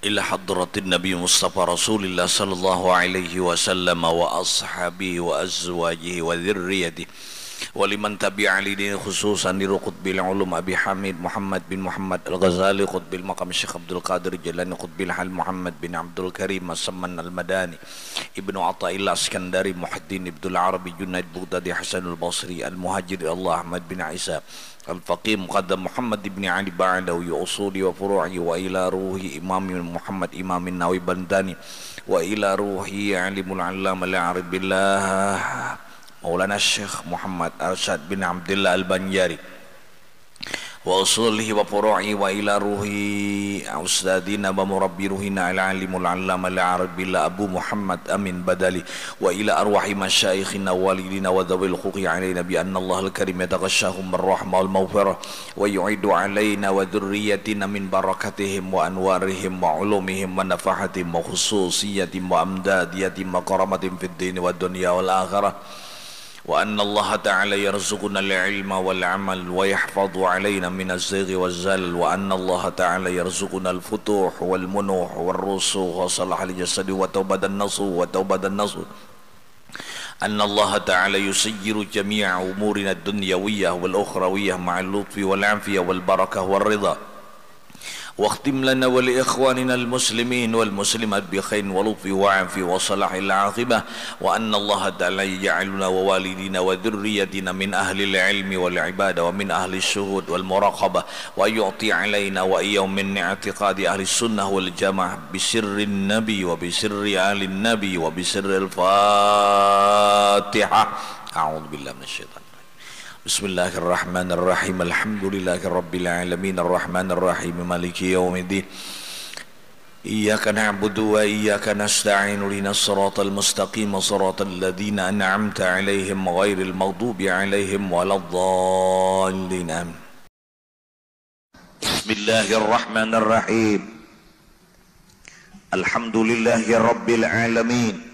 إلى حضرة النبي مصطفى رسول الله صلى الله عليه وسلم وأصحابه وأزواجه وذريته ولمن تبع لدين خصوصا لقطب العلوم أبي حميد محمد بن محمد الغزالي قطب المقام الشيخ عبد القادر الجيلاني قطب الحال محمد بن عبد الكريم السمن المداني ابن عطاء الله الاسكندري محي الدين ابن العربي جنيد بغدادي حسن البصري المهاجر الله أحمد بن عيسى الفقيه مقدم محمد بن علي بعلوي أصولي وفروعي وإلى روح إمام محمد إمام النووي بنداني وإلى روحي علم العلام العارف بالله مولانا الشيخ محمد أرشاد بن عبد الله البنجاري وأصوله وفروعه وإلى روحي أستاذنا ومربي روحنا العالم العلام العارف بالله أبو محمد أمين بدلي وإلى أرواح مشايخنا ووالدينا وذوي الحقوق علينا بأن الله الكريم يتغشاهم بالرحمة والمغفرة ويعيد علينا وذريتنا من بركتهم وأنوارهم وعلومهم ونفحتهم وخصوصيتهم وأمداديتهم وكرامتهم في الدين والدنيا والآخرة وأن الله تعالى يرزقنا العلم والعمل ويحفظ علينا من الزيغ والزلل وأن الله تعالى يرزقنا الفتوح والمنوح والرسوخ وصلاح الجسد وتوبة النصوح أن الله تعالى يسير جميع أمورنا الدنيوية والأخروية مع اللطف والعافية والبركة والرضا واختم لنا ولإخواننا المسلمين والمسلمات بخير ولطف وعافية وصلاح العاقبة وأن الله تعالى يجعلنا ووالدينا وذريتنا من أهل العلم والعبادة ومن أهل الشهود والمراقبة ويعطي علينا وإياهم من اعتقاد أهل السنة والجماعة بسر النبي وبسر آل النبي وبسر الفاتحة. أعوذ بالله من الشيطان. بسم الله الرحمن الرحيم الحمد لله رب العالمين الرحمن الرحيم مالك يوم الدين إياك نعبد وإياك نستعين اهدنا الصراط المستقيم صراط الذين أنعمت عليهم غير المغضوب عليهم ولا الضالين آمين. بسم الله الرحمن الرحيم الحمد لله رب العالمين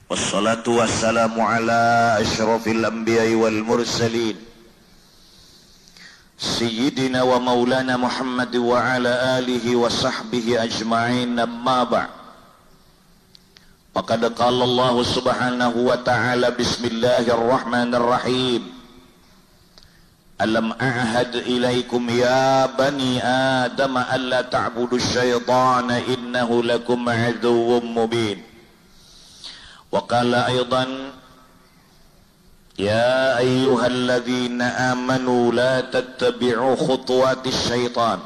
والصلاة والسلام على أشرف الأنبياء والمرسلين سيدنا ومولانا محمد وعلى آله وصحبه أجمعين أما بعد فقد قال الله سبحانه وتعالى بسم الله الرحمن الرحيم ألم أعهد إليكم يا بني آدم ألا تعبدوا الشيطان إنه لكم عدو مبين وقال أيضا يا أيها الذين آمنوا لا تتبعوا خطوات الشيطان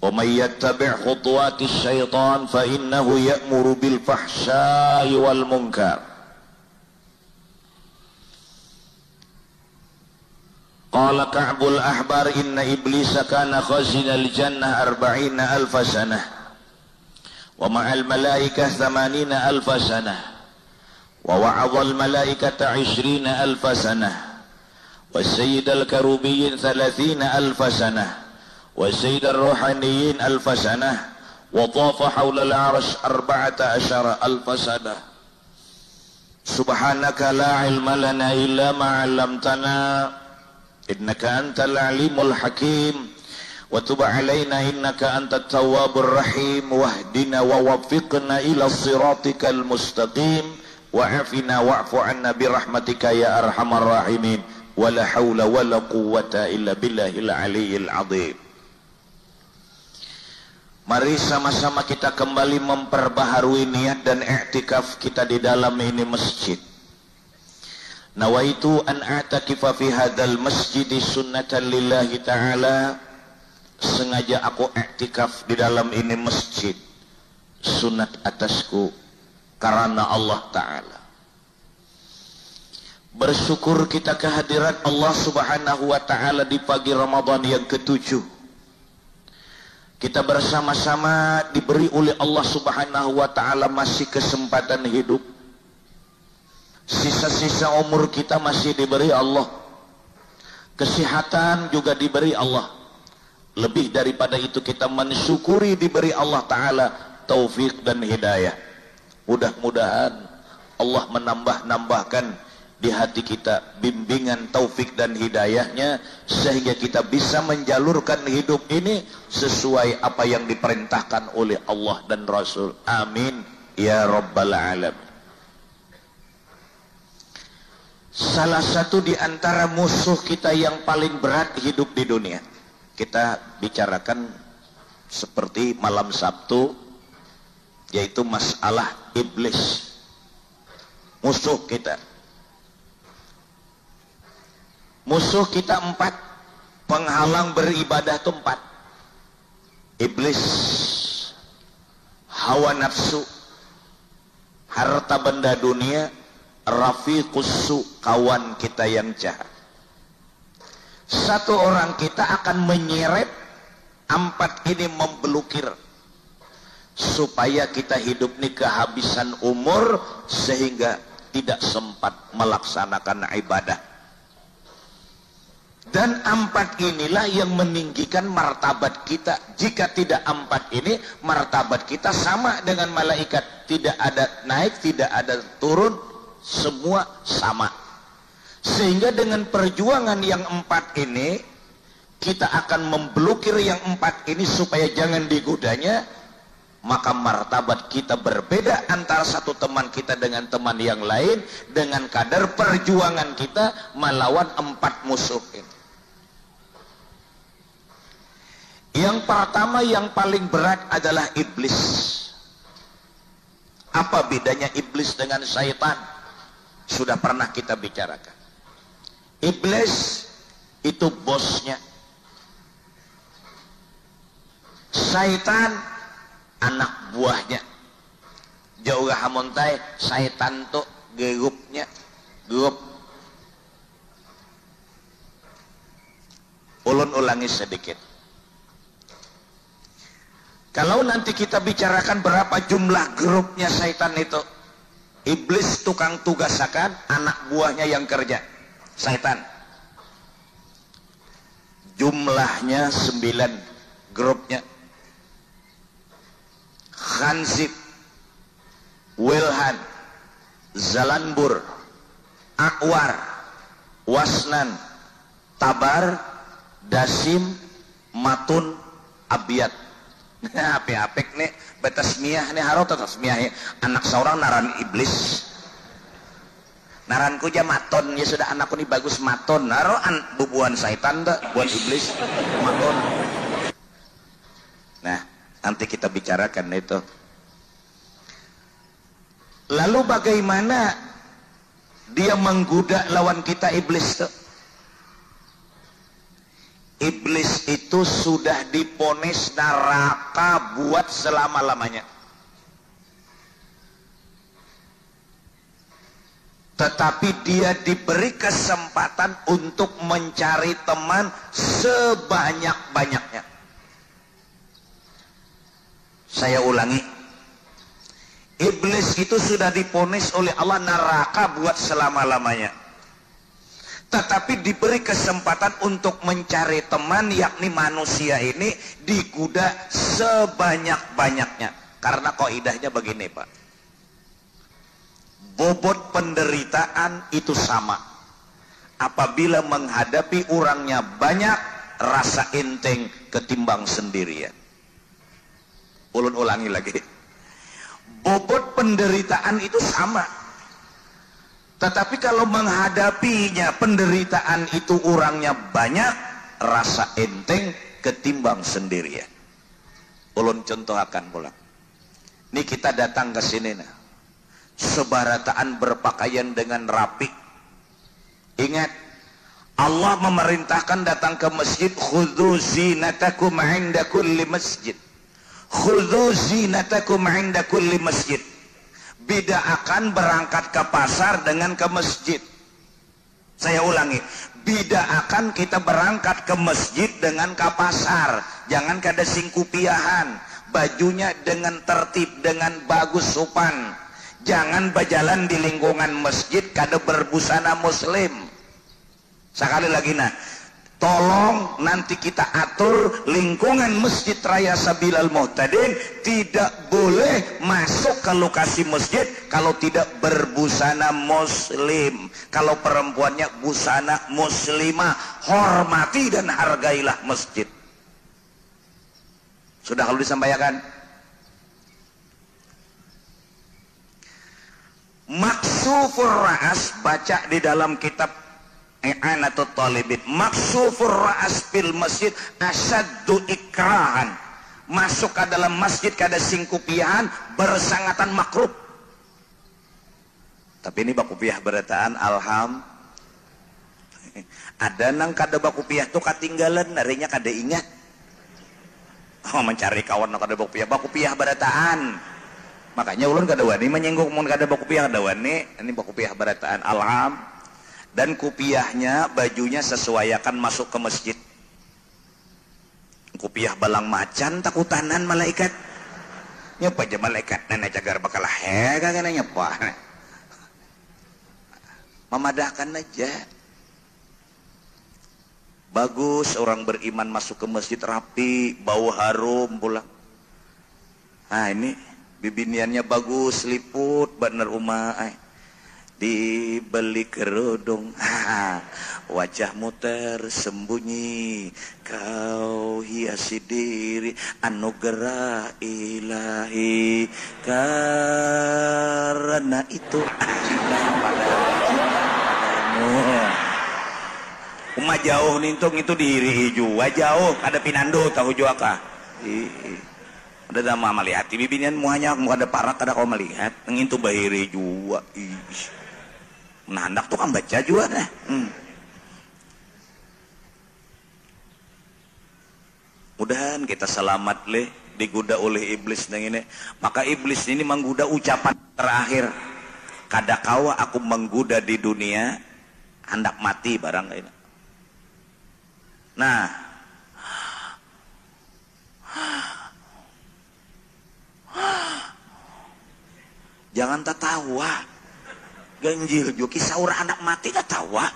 ومن يتبع خطوات الشيطان فإنه يأمر بالفحشاء والمنكر قال كعب الأحبار إن إبليس كان خازن الجنة 40,000 سنة ومع الملائكة 80,000 سنة ووعظ الملائكة 20,000 سنة والسيد الكروبيين 30,000 سنة والسيد الروحانيين 1000 سنة وطاف حول العرش 14,000 سنة. سبحانك لا علم لنا إلا ما علمتنا إنك أنت العليم الحكيم وتب علينا إنك أنت التواب الرحيم واهدنا ووفقنا إلى صراطك المستقيم وعافنا واعف عنا برحمتك يا أرحم الراحمين ولا حول ولا قوة إلا بالله العلي العظيم. Mari sama-sama kita kembali memperbaharui niat dan i'tikaf kita di dalam ini masjid. Nawaitu an a'takifa fi hadzal masjid sunnatan lillahi ta'ala. Sengaja aku i'tikaf di dalam ini masjid sunat atasku karena Allah Ta'ala. Bersyukur kita kehadiran Allah Subhanahu wa Ta'ala di pagi Ramadan yang ke-7. Kita bersama-sama diberi oleh Allah Subhanahu wa Ta'ala masih kesempatan hidup. Sisa-sisa umur kita masih diberi Allah. Kesehatan juga diberi Allah. Lebih daripada itu kita mensyukuri diberi Allah Ta'ala taufik dan hidayah. Mudah-mudahan Allah menambah-nambahkan di hati kita bimbingan taufik dan hidayahnya, sehingga kita bisa menjalurkan hidup ini sesuai apa yang diperintahkan oleh Allah dan Rasul. Amin ya rabbal alamin. Salah satu di antara musuh kita yang paling berat hidup di dunia, kita bicarakan seperti malam Sabtu, yaitu masalah iblis. Musuh kita, musuh kita 4, penghalang beribadah itu 4. Iblis, hawa nafsu, harta benda dunia, rafiqus, kawan kita yang jahat. Satu orang kita akan menyeret 4 ini, memblokir supaya kita hidup ini kehabisan umur sehingga tidak sempat melaksanakan ibadah. Dan 4 inilah yang meninggikan martabat kita. Jika tidak 4 ini, martabat kita sama dengan malaikat, tidak ada naik, tidak ada turun, semua sama. Sehingga dengan perjuangan yang 4 ini, kita akan memblokir yang 4 ini supaya jangan digodanya. Maka martabat kita berbeda antara satu teman kita dengan teman yang lain, dengan kadar perjuangan kita melawan 4 musuh ini. Yang pertama yang paling berat adalah iblis. Apa bedanya iblis dengan syaitan? Sudah pernah kita bicarakan. Iblis itu bosnya, syaitan anak buahnya. Jauh hamontai, syaitan tuh gerupnya, grup. Ulun ulangi sedikit. Kalau nanti kita bicarakan berapa jumlah grupnya syaitan itu, iblis tukang tugasakan, anak buahnya yang kerja, syaitan. Jumlahnya 9 grupnya. Khanzib, Wilhan, Zalanbur, Akwar, Wasnan, Tabar, Dasim, Matun, Abiyat. Nah, apik nih, betasmiyah nih, harus tasmiyah. Anak seorang naran iblis. Naranku aja maton, ya sudah anakku nih bagus maton. Naroan bubuan syaitan dah, buat iblis maton. Nah, nanti kita bicarakan itu. Lalu bagaimana dia menggoda lawan kita iblis tuh? Iblis itu sudah diponis neraka buat selama-lamanya. Tetapi dia diberi kesempatan untuk mencari teman sebanyak-banyaknya. Saya ulangi. Iblis itu sudah diponis oleh Allah neraka buat selama-lamanya. Tetapi diberi kesempatan untuk mencari teman, yakni manusia ini digoda sebanyak-banyaknya. Karena kaidahnya begini, Pak. Bobot penderitaan itu sama. Apabila menghadapi orangnya banyak, rasa enteng ketimbang sendirian. Ulun ulangi lagi. Bobot penderitaan itu sama. Tetapi kalau menghadapinya penderitaan itu orangnya banyak, rasa enteng ketimbang sendirian. Ulun contohkan pulang. Ini kita datang ke sini nah. Sebarataan berpakaian dengan rapi. Ingat, Allah memerintahkan datang ke masjid, khudzu zinatakum 'inda kulli masjid. Khudzu zinatakum 'inda kulli masjid. Beda akan berangkat ke pasar dengan ke masjid. Saya ulangi, beda akan kita berangkat ke masjid dengan ke pasar. Jangan kada singkupiahan, bajunya dengan tertib, dengan bagus sopan. Jangan berjalan di lingkungan masjid kada berbusana muslim. Sekali lagi nah, Tolong nanti kita atur lingkungan Masjid Raya Sabilal Muhtadin tidak boleh masuk ke lokasi masjid kalau tidak berbusana muslim. Kalau perempuannya busana muslimah, hormati dan hargailah masjid. Sudah kalau disampaikan. Maksufur ra'as, baca di dalam kitab I'anatul Talibin. Maksufur ra'as fil masjid asyaddu ikrahan. Masuk ke dalam masjid kada singkupiahan bersangatan makruh. Tapi ini bakupiah berataan ada nang kada bakupiah tuh katinggalan, narinya kada ingat. Mencari kawan nang kada bakupiah berataan. Makanya ulun kada wani menyinggung mun kada bakupiah kada wani. Ini bakupiah berataan dan kupiahnya bajunya sesuaikan masuk ke masjid. Kupiah balang macan takutanan malaikat. Nyapa aja malaikat nenek cagar bakal kagak nyapa. Memadahkan aja. Bagus orang beriman masuk ke masjid rapi, bau harum pulang. Nah ini bibiniannya bagus, liput bener umah. Dibeli kerudung, wajahmu tersembunyi, kau hiasi diri, anugerah ilahi, karena itu umah jauh nintung itu diri jua jauh, ada pinando tahu jua kah? Ada nama melihat, bibinian muanya mau ada parak ada kau melihat, ngintu bahiri jua. Nah, hendak tuh kan baca juga dah. Mudahan kita selamat leh digoda oleh iblis nang ini. Maka iblis ini menggoda ucapan terakhir. Kada kawa aku menggoda di dunia, hendak mati barang ini. Nah, jangan tertawa. Ganjil juga kisah orang anak mati tertawa.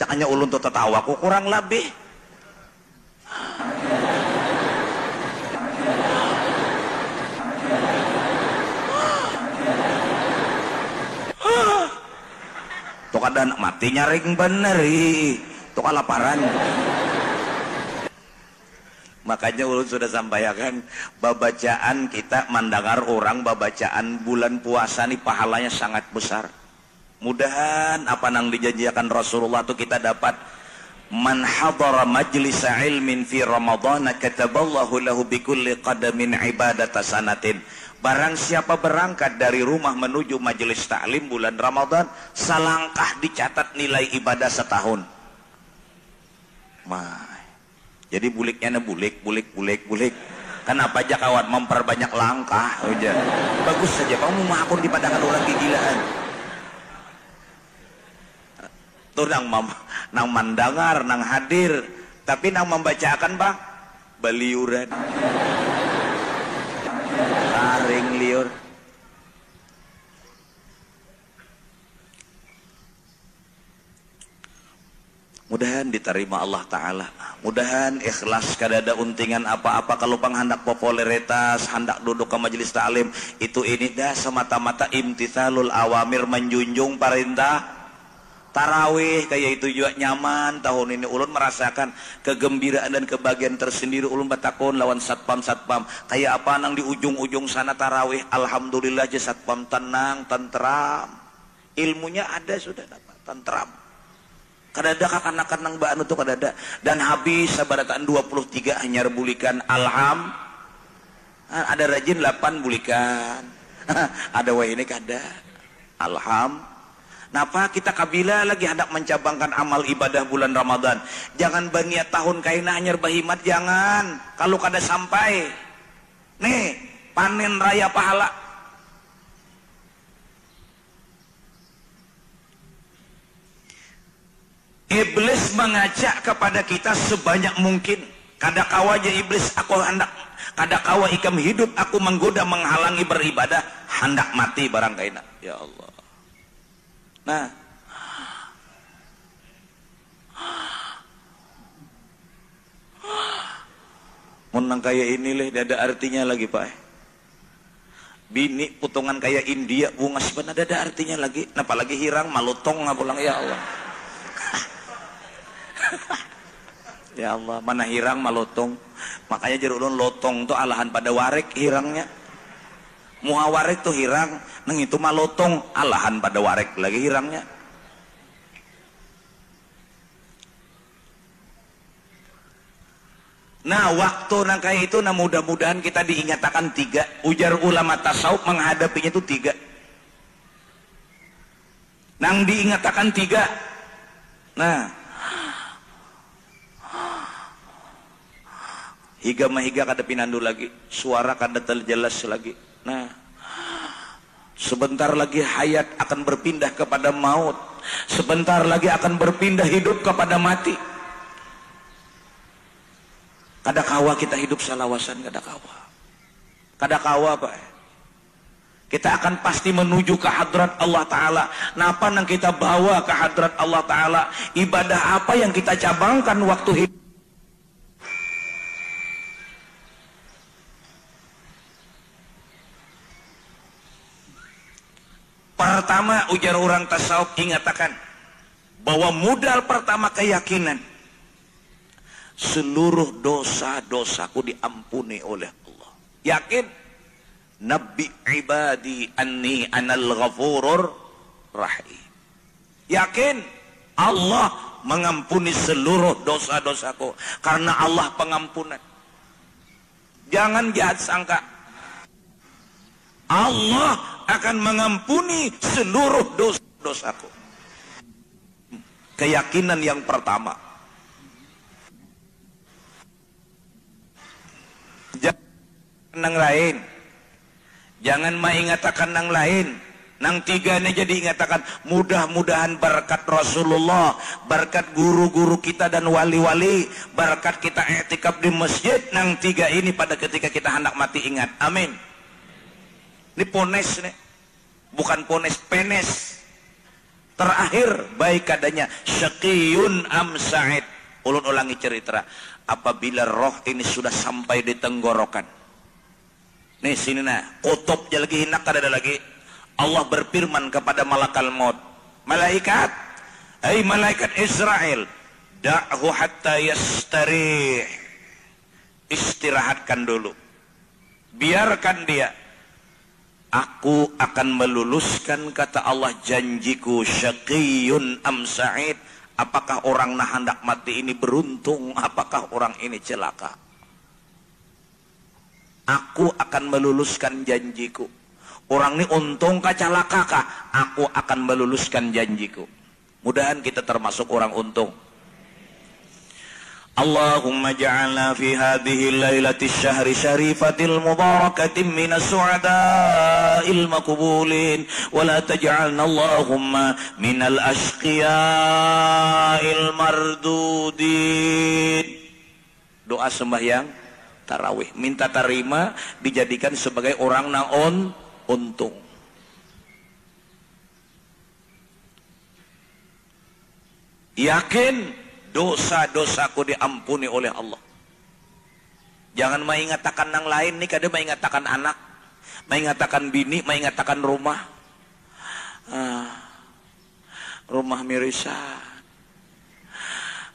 Cakanya ulun tuh tertawa ku kurang lebih. Tuh kada anak mati nyaring bener tuh kalaparan. Makanya ulun sudah sampaikan babacaan kita mendengar orang babacaan bulan puasa ini pahalanya sangat besar. Mudahan apa nang dijanjikan Rasulullah itu kita dapat. Man hadara majlisa ilmin fi Ramadhan kataballahu lahu bikulli qadamin ibadata sanatin. Barang siapa berangkat dari rumah menuju majelis taklim bulan Ramadan, selangkah dicatat nilai ibadah setahun. Jadi buliknya bulik. Kenapa aja kawan memperbanyak langkah aja. Bagus saja kamu mah akun dipadakan orang gigilaan. Tuh nang mandangar, nang hadir, tapi nang membacakan bang beliuran. Taring liur. Mudahan diterima Allah Ta'ala. Mudahan ikhlas kada ada untingan apa-apa. Kalau penghendak popularitas, hendak duduk ke majelis ta'lim, itu ini dah semata-mata imtithalul awamir, menjunjung perintah tarawih. Kayak itu juga nyaman. Tahun ini ulun merasakan kegembiraan dan kebahagiaan tersendiri. Ulun batakon lawan satpam. Kayak apa nang di ujung-ujung sana tarawih. Alhamdulillah aja satpam tenang, tentram. Ilmunya ada sudah dapat, tentram. Kadada kakanakan nang baan itu kadada. Dan habis sabarataan 23 hanya bulikan alham. Ada rajin 8 bulikan. Ada wa ini kada. Alham. Napa kita kabila lagi hendak mencabangkan amal ibadah bulan Ramadan. Jangan berniat tahun kaina hanya berhimat, jangan. Kalau kada sampai. Nih, panen raya pahala. Iblis mengajak kepada kita sebanyak mungkin. Kada kawa aja iblis aku hendak, kada kawa ikam hidup aku menggoda menghalangi beribadah, hendak mati barang kaina. Ya Allah. Nah, Menang kayak ini leh, ada artinya lagi Pak. Bini potongan kayak India, bunga sebenarnya ada artinya lagi. Apalagi hirang, malutong ngapulang ya Allah. Ya Allah, mana hirang malutong. Makanya jeruk ulun lotong tuh alahan pada warek hirangnya. Muha warek tuh hirang, neng itu malotong alahan pada warek lagi hirangnya. Nah waktu nang kayak itu, nah mudah-mudahan kita diingatkan 3. Ujar ulama tasawuf menghadapinya itu 3. Nang diingatkan 3. Nah, higa mahiga kada pinandu lagi, suara kada terjelas lagi. Nah, sebentar lagi hayat akan berpindah kepada maut. Sebentar lagi akan berpindah hidup kepada mati. Kada kawa kita hidup salawasan, kada kawa. Kada kawa Pak. Kita akan pasti menuju ke hadrat Allah Ta'ala. Napa nang kita bawa ke hadrat Allah Ta'ala? Ibadah apa yang kita cabangkan waktu hidup? Pertama, ujar orang tasawuf ingatakan bahwa modal pertama keyakinan seluruh dosa-dosaku diampuni oleh Allah. Yakin? Nabi ibadi anni anal ghafurur rahim. Yakin? Allah mengampuni seluruh dosa-dosaku karena Allah pengampunan. Jangan jahat sangka. Allah akan mengampuni seluruh dosa-dosaku. Keyakinan yang pertama. Nang lain, jangan mengatakan nang lain. Nang 3 jadi ingatakan mudah-mudahan berkat Rasulullah, berkat guru-guru kita dan wali-wali, berkat kita i'tikaf di masjid. Nang 3 ini pada ketika kita hendak mati ingat, amin. Ini pones nih, bukan pones, penes. Terakhir baik adanya syaqiyun am sa'id. Ulun ulangi cerita, apabila roh ini sudah sampai di tenggorokan. Nih sini nah, kutubnya lagi hinak ada lagi. Allah berfirman kepada malakal maut, malaikat, hai malaikat Israel, da'hu hatta yastarih. Istirahatkan dulu. Biarkan dia. Aku akan meluluskan, kata Allah, janjiku, syaqiyun am sa'id. Apakah orang nah hendak mati ini beruntung, apakah orang ini celaka? Aku akan meluluskan janjiku. Orang ini untung kah celaka kah? Aku akan meluluskan janjiku. Mudahan kita termasuk orang untung. Allahumma ja'alna fi hadhihi lailati syahri syarifatil mubarakatin minas su'ada'il maqbulin wa la taj'alna Allahumma minal ashqiya'il mardudin. Doa sembahyang tarawih, minta tarima dijadikan sebagai orang naon untung. Yakin dosa-dosaku diampuni oleh Allah. Jangan mengatakan yang lain nih, kadang mengatakan anak, mengatakan bini, mengatakan rumah. Rumah mirisan,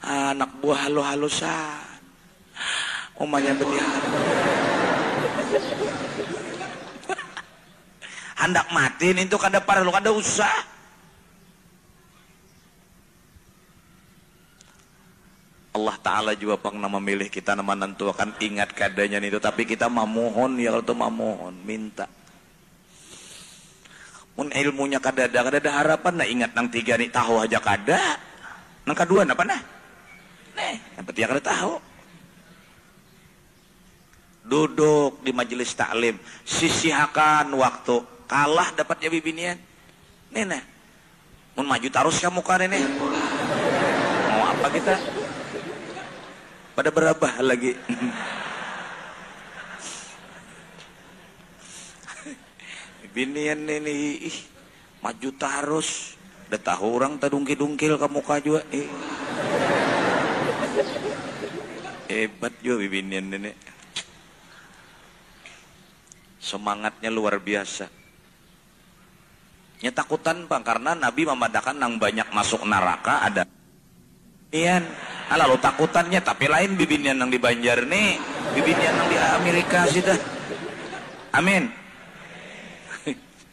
anak buah halu-halusan, omanya beliau. Hendak mati itu kada parah lu kada usah. Allah Ta'ala juga pernah memilih kita nama nentuakan ingat kadanya itu, tapi kita memohon ya, kalau itu memohon minta. Mun ilmunya kada ada harapan nah ingat nang 3 nih tahu aja kada. Nang kedua apa nah? Yang penting kada tahu. Duduk di majelis taklim, sisihkan waktu. Kalah dapatnya bibinian. Nih. Mun maju terus kamu kan ini. Mau apa kita? Pada berapa lagi? Binian ini maju terus. Udah tahu orang tadungkil-dungkil ke muka juga. Hebat juga binian ini. Semangatnya luar biasa. Nya takutan Bang karena Nabi memadakan nang banyak masuk neraka ada. Ian, lalu takutannya tapi lain bibinian nang di Banjar nih, bibinian nang di Amerika sih dah. Amin.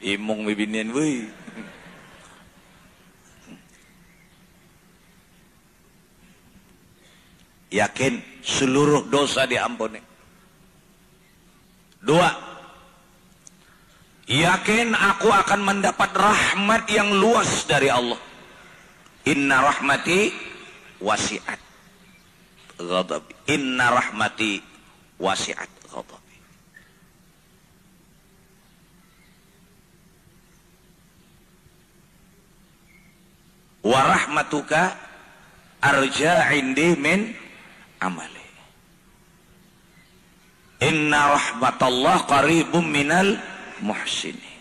Imung bibinian weuy. Yakin seluruh dosa diampuni. 2. Yakin aku akan mendapat rahmat yang luas dari Allah. Inna rahmati wasi'at ghadabi. Inna rahmati wasi'at ghadabi. Wa rahmatuka arja indi min amali. Inna rahmatallah qaribum minal muhsini.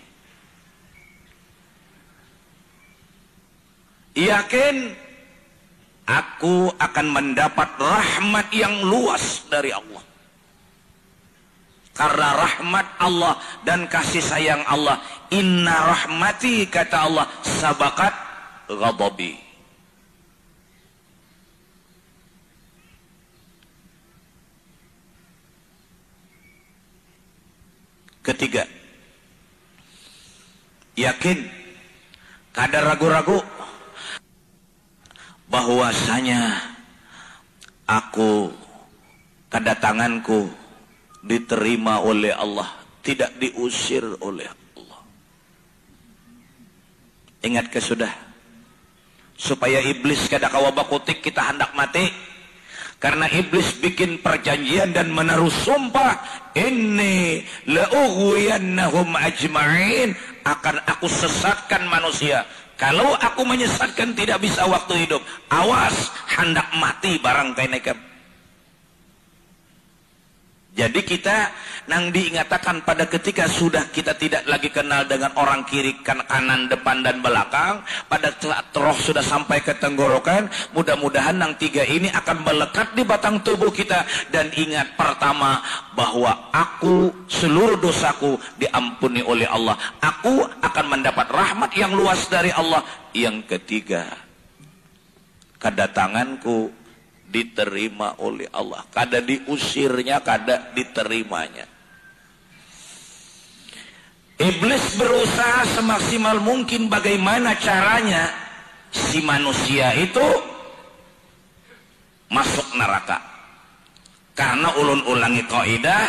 Yakin aku akan mendapat rahmat yang luas dari Allah. Karena rahmat Allah dan kasih sayang Allah, inna rahmati kata Allah sabakat ghadabi. Ketiga, yakin, kada ragu-ragu bahwasanya aku, kedatanganku diterima oleh Allah, tidak diusir oleh Allah. Ingat ke sudah, supaya iblis kada kawa bakutik kita hendak mati. Karena iblis bikin perjanjian dan menaruh sumpah, inni la'ughwiyannahum ajma'in, akan aku sesatkan manusia. Kalau aku menyesatkan tidak bisa waktu hidup, awas hendak mati barang kainekam. Jadi kita nang diingatakan pada ketika sudah kita tidak lagi kenal dengan orang kiri, kanan, depan dan belakang, pada roh sudah sampai ke tenggorokan, mudah-mudahan nang 3 ini akan melekat di batang tubuh kita. Dan ingat, pertama, bahwa aku seluruh dosaku diampuni oleh Allah, aku akan mendapat rahmat yang luas dari Allah. Yang ketiga, kedatanganku diterima oleh Allah, kada diusirnya, kada diterimanya. Iblis berusaha semaksimal mungkin bagaimana caranya si manusia itu masuk neraka. Karena ulun ulangi kaidah,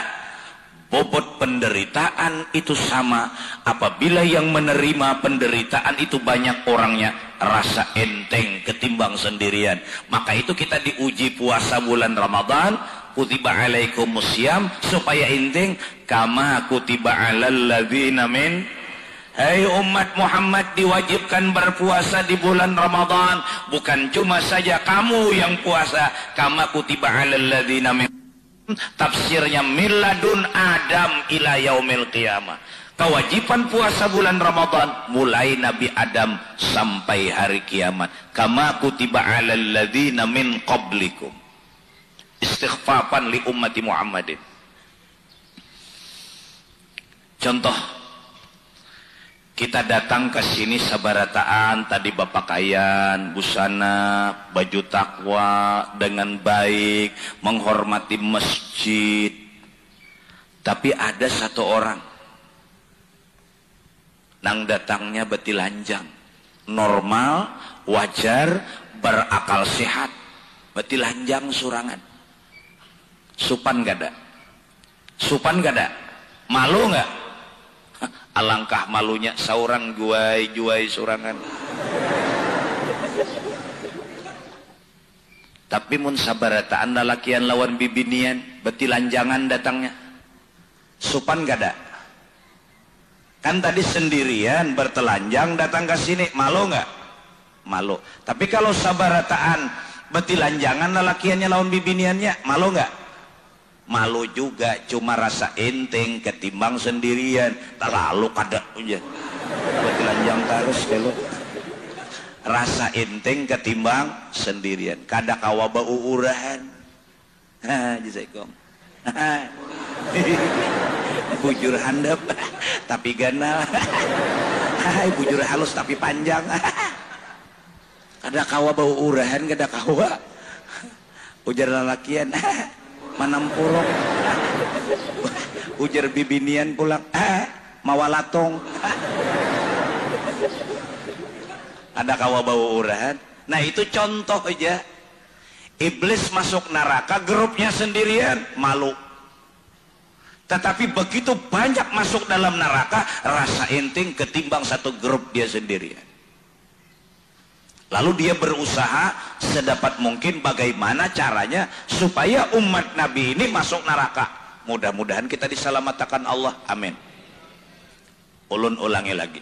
bobot penderitaan itu sama. Apabila yang menerima penderitaan itu banyak orangnya, rasa enteng ketimbang sendirian. Maka itu kita diuji puasa bulan Ramadan, kutiba alaikumusiyam, supaya enteng kama kutiba alal ladzina min. Hai umat Muhammad, diwajibkan berpuasa di bulan Ramadan. Bukan cuma saja kamu yang puasa, kama kutiba alal ladzina min. Tafsirnya miladun Adam ila yaumil qiyamah. Kewajiban puasa bulan Ramadan mulai Nabi Adam sampai hari kiamat. Kama kutiba alal ladzina min qablikum. Istighfafan li ummati Muhammadin. Contoh, kita datang ke sini sabarataan, tadi bapakaian, busana, baju takwa dengan baik, menghormati masjid. Tapi ada satu orang nang datangnya betilanjang, normal, wajar, berakal sehat, betilanjang surangan. Supan gada? Supan gada? Malu nggak? Alangkah malunya seorang juai surangan. Tapi mun sabarataan lalakian lawan bibinian, betilanjangan datangnya. Supan gada? Kan tadi sendirian bertelanjang datang ke sini, malu nggak? Malu. Tapi kalau sabarataan betilanjangan lalakiannya lawan bibiniannya, malu nggak? Malu juga, cuma rasa enteng ketimbang sendirian. Terlalu kada aja betilanjang terus kalau rasa enteng ketimbang sendirian, kada kawa bauurahan. Jazaikum. bujur handap tapi ganal. Hai bujur halus tapi panjang. Kada kawa bau urahan, kada kawa ujar lalakian manampurong. Ujar bibinian pulang mawalatong. Ada kawa bau urahan. Nah itu contoh aja. Iblis masuk neraka grupnya sendirian, malu. Tetapi begitu banyak masuk dalam neraka, rasa inting ketimbang satu grup dia sendirian. Lalu dia berusaha sedapat mungkin bagaimana caranya supaya umat Nabi ini masuk neraka. Mudah-mudahan kita diselamatkan Allah, amin. Ulun ulangi lagi.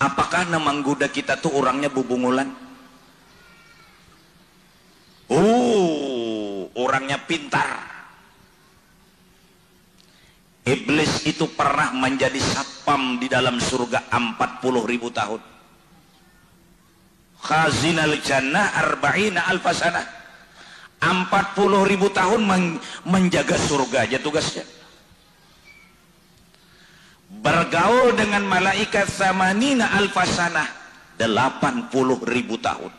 Apakah namangguda kita tuh orangnya bubungulan? Orangnya pintar. Iblis itu pernah menjadi satpam di dalam surga 40.000 tahun. Khazinal jannah arba'ina alfasana. 40.000 tahun menjaga surga aja tugasnya. Bergaul dengan malaikat samanina alfasana 80.000 tahun.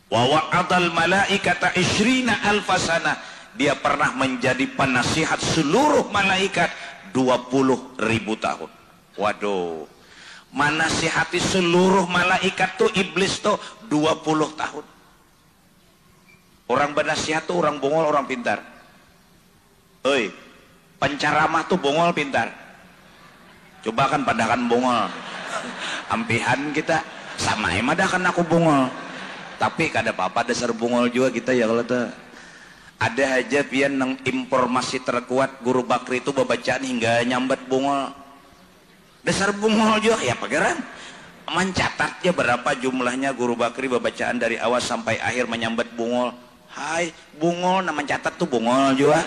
Wa wa'adal malaikata ishrina alfasana. Dia pernah menjadi penasihat seluruh malaikat 20.000 tahun. Waduh, menasihati seluruh malaikat tuh iblis tuh 20 tahun. Orang benasihat tuh orang bongol, orang pintar. Oi, penceramah tuh bongol pintar. Coba kan padakan bongol. Ampihan kita sama emang dah kan aku bongol. Tapi kada apa-apa dasar bongol juga kita ya kalau tuh. Ada aja pian nang informasi terkuat Guru Bakri itu babacaan hingga nyambat bungol. Dasar bungol juga ya pageran. Mencatatnya berapa jumlahnya Guru Bakri babacaan dari awal sampai akhir menyambat bungol. Hai bungol, nah mencatat tuh bungol juga.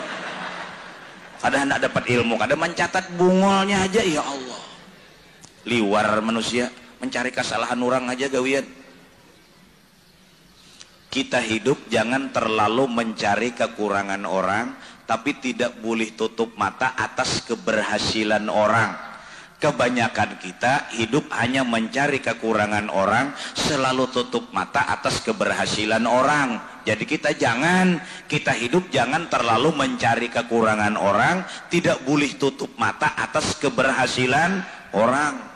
Kada hendak dapat ilmu, kada mencatat bungolnya aja ya Allah. Liwar manusia mencari kesalahan orang aja gawian. Kita hidup jangan terlalu mencari kekurangan orang, tapi tidak boleh tutup mata atas keberhasilan orang. Kebanyakan kita hidup hanya mencari kekurangan orang, selalu tutup mata atas keberhasilan orang. Jadi kita hidup jangan terlalu mencari kekurangan orang, tidak boleh tutup mata atas keberhasilan orang.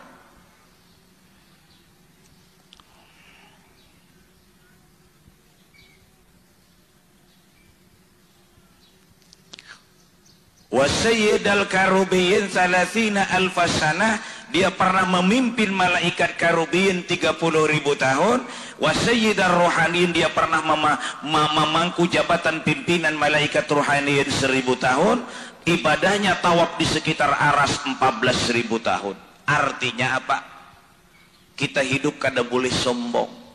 Wa sayyidal karubiyin salasina alfasana. Dia pernah memimpin malaikat karubiyin 30.000 tahun. Wa sayyidar rohaniyin, dia pernah memangku jabatan pimpinan malaikat rohaniyin 1.000 tahun. Ibadahnya tawaf di sekitar aras 14.000 tahun. Artinya apa? Kita hidup kada boleh sombong.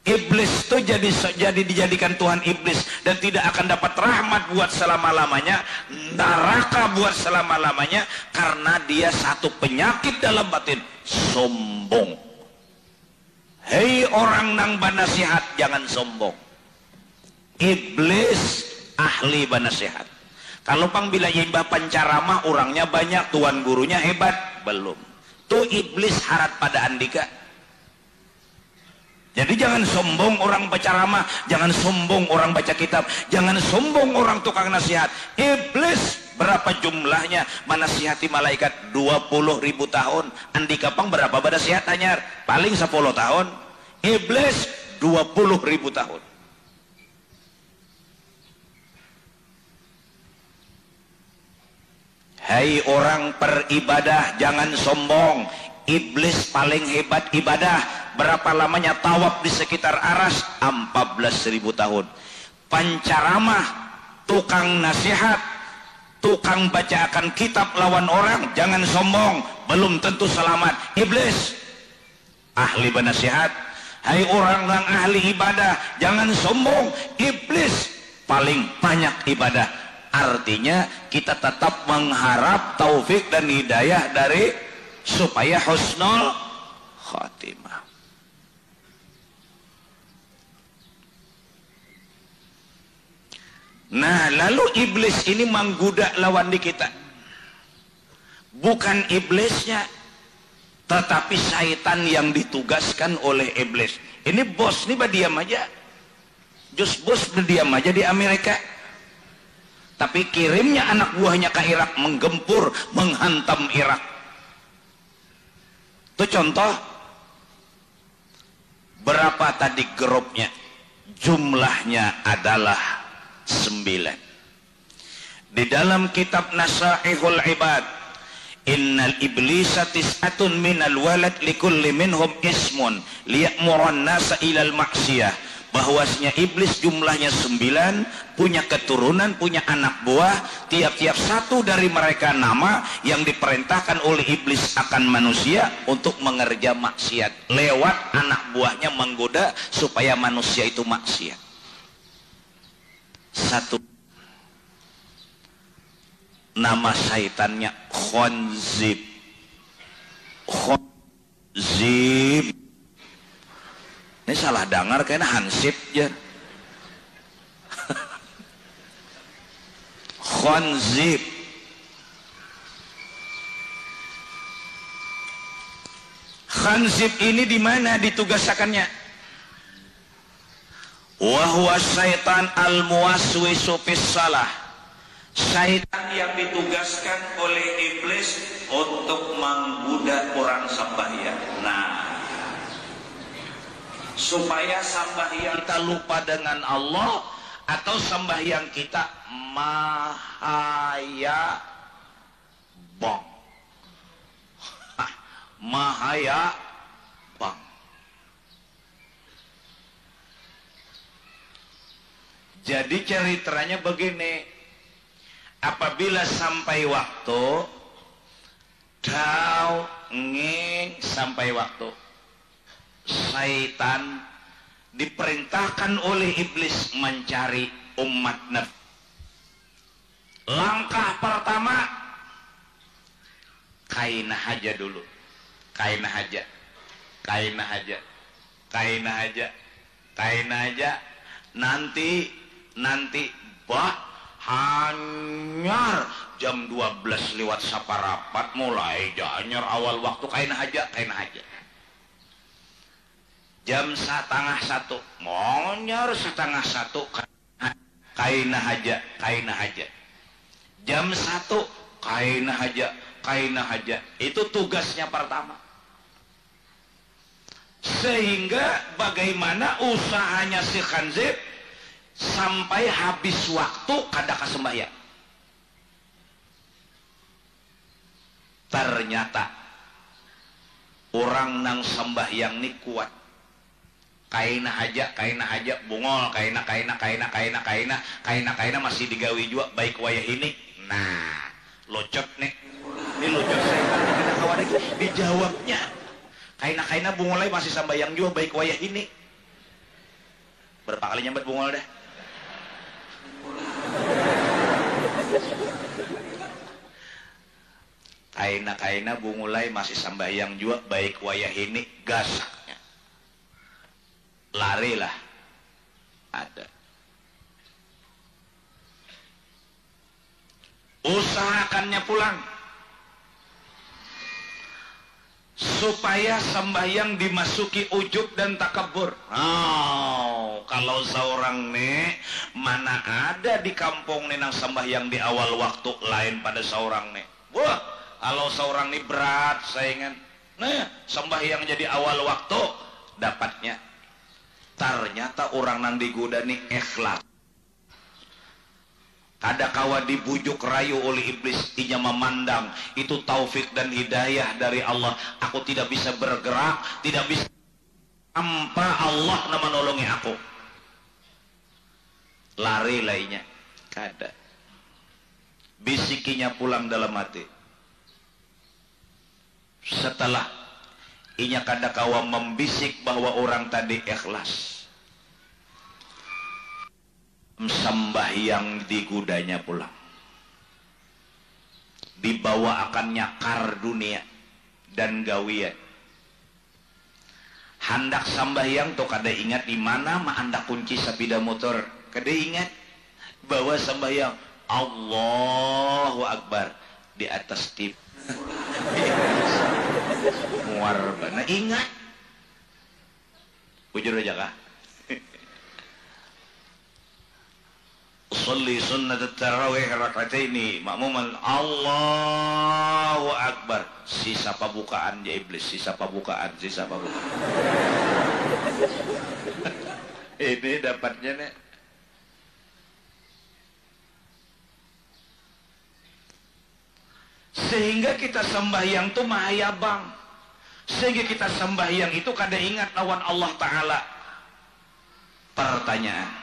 Iblis itu jadi dijadikan Tuhan iblis dan tidak akan dapat rahmat buat selama-lamanya, neraka buat selama-lamanya, karena dia satu penyakit dalam batin, sombong. Hei orang nang banasihat, jangan sombong. Iblis ahli banasihat. Kalau pang bila yimbah pancaramah orangnya banyak, tuan gurunya hebat, belum. Tuh iblis harat pada andika. Jadi jangan sombong orang baca ramah, jangan sombong orang baca kitab, jangan sombong orang tukang nasihat. Iblis berapa jumlahnya menasihati malaikat 20.000 tahun. Andika pang berapa nasihat anyar? Paling 10 tahun. Iblis 20.000 tahun. Hai orang peribadah, jangan sombong. Iblis paling hebat ibadah. Berapa lamanya tawaf di sekitar aras? 14.000 tahun. Pancaramah, tukang nasihat, tukang bacakan kitab lawan orang, jangan sombong, belum tentu selamat. Iblis ahli banasihat. Hai orang yang ahli ibadah, jangan sombong. Iblis paling banyak ibadah. Artinya kita tetap mengharap taufik dan hidayah dari supaya husnul khatimah. Nah, lalu iblis ini menggoda lawan di kita. Bukan iblisnya, tetapi syaitan yang ditugaskan oleh iblis. Ini bos nih diam aja. Jus bos berdiam aja di Amerika. Tapi kirimnya anak buahnya ke Irak, menggempur, menghantam Irak. Itu contoh. Berapa tadi grupnya? Jumlahnya adalah 9. Di dalam kitab Nasaihul Ibad, innal iblisa tis'atun minal walad likulli minhum ismun liya'muran nasa ilal maksiyah, bahwasanya iblis jumlahnya 9, punya keturunan, punya anak buah, tiap-tiap satu dari mereka nama yang diperintahkan oleh iblis akan manusia untuk mengerja maksiat, lewat anak buahnya menggoda supaya manusia itu maksiat. Satu, nama syaitannya Khonzib. Khonzib ini salah dengar kayaknya Hansip ya. Khonzib. Khanzib ini di mana ditugasakannya? Wa huwa syaitan al-muwaswisu fis shalah. Syaitan yang ditugaskan oleh iblis untuk menggoda orang sembahyang. Nah, supaya sembahyang kita lupa dengan Allah, atau sembahyang kita mahaya bang, mahaya bang. Jadi ceritanya begini, apabila sampai waktu kau nging sampai waktu, syaitan diperintahkan oleh iblis mencari umat Nabi. Langkah pertama, kaina haja dulu, kaina haja, kaina haja, kaina haja, kaina haja. Nanti bah hanyar jam 12 lewat saparapat mulai janyar awal waktu kaina haja, kaina haja. Jam 12:30 monyar 12:30 kaina haja, kaina haja. Jam 1 kaina haja, kaina haja. Itu tugasnya pertama. Sehingga bagaimana usahanya si Khanzib sampai habis waktu kada kasembahyang. Ternyata orang nang sembahyang ni kuat. Kaina haja, bungol, kaina masih digawi juga baik wayah ini. Nah, locot nih. Ini locot saya dijawabnya. Kaina bungolai masih sembahyang juga baik wayah ini. Berapa kali nyambat bungol dah? Kaina bungolai masih sembahyang juga baik wayah ini, gasaknya. Larilah. Ada. Usahakannya pulang supaya sembahyang dimasuki ujub dan takabur. Kalau seorang nih mana ada di kampung nih nang sembahyang di awal waktu lain pada seorang nih. Wah, kalau seorang nih berat saingan. Nah, sembahyang jadi awal waktu dapatnya. Ternyata orang nang digoda nih ikhlas. Kada kawa dibujuk rayu oleh iblis, inya memandang itu taufik dan hidayah dari Allah. Aku tidak bisa bergerak, tidak bisa tanpa Allah na menolongi aku. Lari lainnya, kada. Bisikinya pulang dalam hati. Setelah inya kada kawa membisik bahwa orang tadi ikhlas, sembahyang digudanya pulang, dibawa akan nyakar dunia dan gawian. Handak sembahyang tuh kada ingat di mana mah anda kunci sepeda motor, kada ingat Bahwa sembahyang Allahu Akbar di atas tip muar bana ingat ujur aja kah usolli sunnat tarawih rakataini makmuman Allahu Akbar sisa pembukaan ya iblis sisa pembukaan ini dapatnya nih. Sehingga kita sembahyang tuh mahayabang. Sehingga kita sembahyang itu kada ingat lawan Allah Ta'ala. Pertanyaan,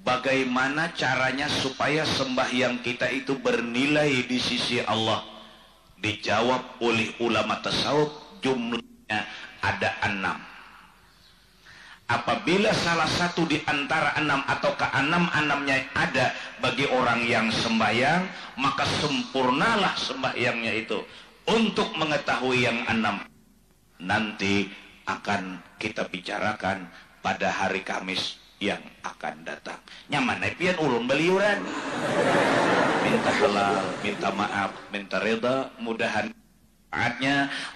bagaimana caranya supaya sembahyang kita itu bernilai di sisi Allah? Dijawab oleh ulama tasawuf, jumlahnya ada 6. Apabila salah satu di antara 6 atau ke-6-6-nya ada bagi orang yang sembahyang, maka sempurnalah sembahyangnya itu. Untuk mengetahui yang 6 nanti akan kita bicarakan pada hari Kamis yang akan datang. Nyaman pian ulun beliuran. Minta halal, minta maaf, minta reda,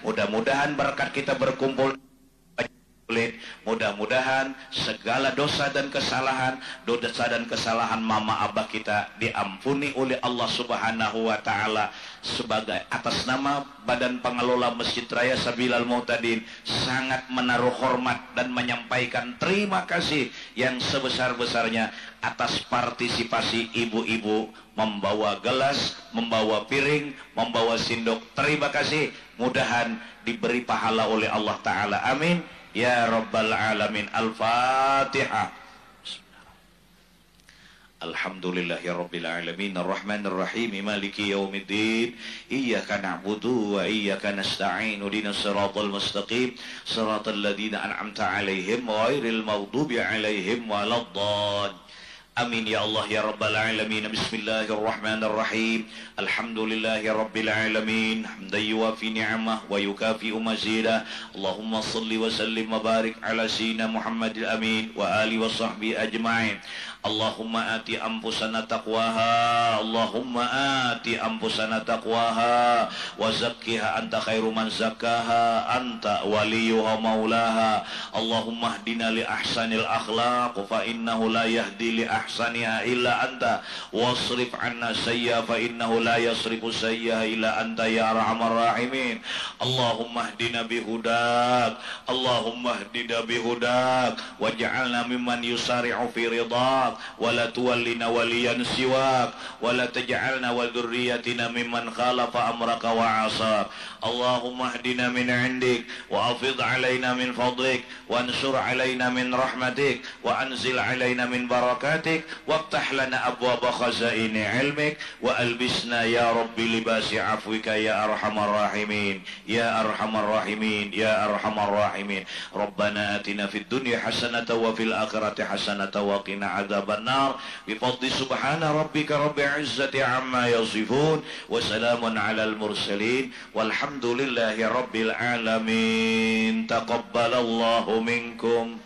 mudah-mudahan berkat kita berkumpul. Mudah-mudahan segala dosa dan kesalahan mama abah kita diampuni oleh Allah Subhanahu wa Ta'ala. Sebagai atas nama Badan Pengelola Masjid Raya Sabilal Mu'tadin sangat menaruh hormat dan menyampaikan terima kasih yang sebesar-besarnya atas partisipasi ibu-ibu membawa gelas, membawa piring, membawa sendok. Terima kasih, mudahan diberi pahala oleh Allah Ta'ala, amin ya rabbal alamin. Al-Fatihah. Alhamdulillahi rabbil alamin arrahmanir rahim maliki yaumiddin iyyaka na'budu wa iyyaka nasta'in ihdinas siratal mustaqim siratal ladzina an'amta 'alaihim ghairil maghdubi 'alaihim waladdallin. Amin ya Allah ya rabbal alamin. Bismillahirrahmanirrahim. Alhamdulillahi rabbil alamin hamdan yuwafi ni'amah wa yukafi'u mazidah. Allahumma salli wa sallim wa barik ala sayyidina Muhammadil amin wa ali wa sahbihi ajma'in. Allahumma ati anfusana taqwaha, Allahumma ati anfusana taqwaha wa zakkiha anta khairu man zakkaha anta waliyuha maulaha. Allahumma hdina li ahsanil akhlaq fa innahu la yahdi li ahsaniha illa anta wasrif anna sayya fa innahu la yasrifu sayya illa anta ya arhamar rahimin. Allahumma hdina bihudak, Allahumma hdina bihudak waj'alna mimman yusari'u fi ridak wala tuwallina waliyan siwak wala taj'alna wa dzurriyyatina mimman khalafa amraka wa asak. Allahumma hdina min 'indik wa afid 'alaina min fadlik wa ansur 'alaina min rahmatik wa anzil 'alaina min barakatik waftah lana abwaaba khazaini 'ilmik wa albisna ya rabbi libasi 'afwika ya arhamar rahimin ya arhamar rahimin ya arhamar rahimin. Rabbana atina fid dunya hasanatan wa fil akhirati hasanatan wa qina adzaban nar bi fadli subhana rabbika rabbil izzati amma yasifun wa salamun alal mursalin walhamdulillahi rabbil alamin. Taqabbalallahu minkum.